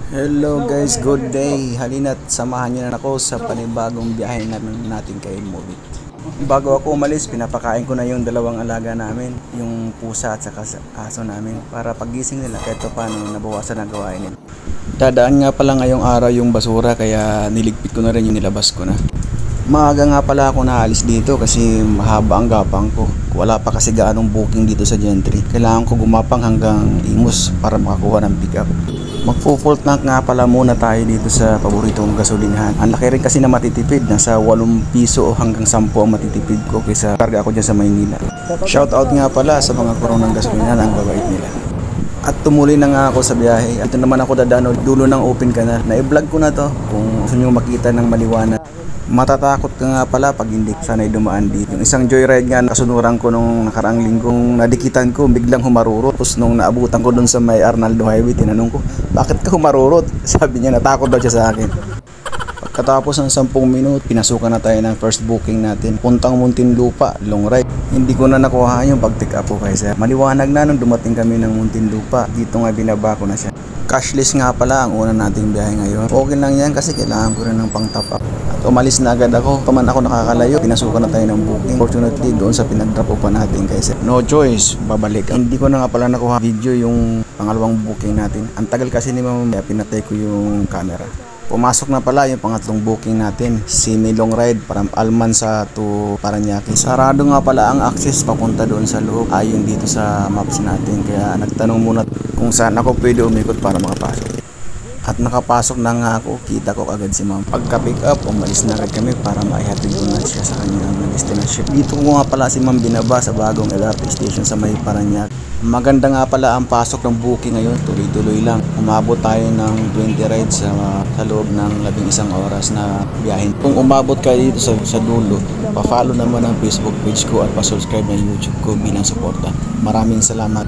Hello guys, good day. Halina't samahan niyo na ako sa panibagong biyahe natin kay Movit. Bago ako umalis, pinapakain ko na yung dalawang alaga namin, yung pusa at saka aso namin, para pagising nila kahit paano nabawasan ang gawain nila. Dadaan nga pala ngayong araw yung basura kaya niligpit ko na rin yung nilabas ko na. Maaga nga pala ako naalis dito kasi mahaba ang gapang ko. Wala pa kasi gaanong booking dito sa Gentry. Kailangan ko gumapang hanggang Imus para makakuha ng pick up. Magpo-full tank nga pala muna tayo dito sa paboritong gasolinahan. Ang laki rin kasi na matitipid. Nasa 8 piso hanggang 10 ang matitipid ko kaysa karga ako dyan sa Maynila. Shoutout nga pala sa mga kurong ng gasolinahan, ang babait nila. At tumuloy na nga ako sa biyahe. Ito naman ako dadaan dulo ng open canal. Na-vlog ko na to kung gusto nyo makita ng maliwanag. Matatakot ka nga pala pag hindi sanay dumaan dito. Yung isang joyride nga kasunuran ko nung nakaraang linggong nadikitan ko, biglang humarurot. Tapos nung naabutan ko dun sa may Arnaldo Highway, tinanong ko, bakit ka humarurot? Sabi niya, natakot daw siya sa akin. Pagkatapos ng 10 minutes, pinasukan na tayo ng first booking natin. Puntang Muntinlupa, long ride. Hindi ko na nakuha yung pag-pick up ko kay sir. Maliwanag na nung dumating kami ng Muntinlupa. Dito nga binaba ko na siya. Cashless nga pala ang una nating biyahe ngayon. Okay lang yan kasi kailangan ko rin ng pang-top up. At umalis na agad ako. Paman ako nakakalayo, pinasukan na tayo ng booking. Fortunately, doon sa pinag-drop pa natin kasi no choice, babalik. Hindi ko na nga pala nakuha video yung pangalawang booking natin. Ang tagal kasi ni mama, pinatay ko yung camera. Pumasok na pala yung pangatlong booking natin, semi long ride from Almansa to Parañaque. Sarado nga pala ang access papunta doon sa loob ayon dito sa maps natin, kaya nagtanong muna kung saan ako pwede umikot para makapasok. At nakapasok na nga ako, kita ko agad si ma'am. Pagka pick up, umalis na agad kami para maihatid ko na siya sa kanyang destination. Dito ko nga pala si ma'am binaba sa bagong LRT station sa may Parañaque. Maganda nga pala ang pasok ng booking ngayon, tuloy-tuloy lang. Umabot tayo ng 20 rides sa loob ng 11 oras na biyahin. Kung umabot kayo dito sa dulo, pa-follow naman ang Facebook page ko at pa-subscribe ng YouTube ko bilang suporta. Maraming salamat.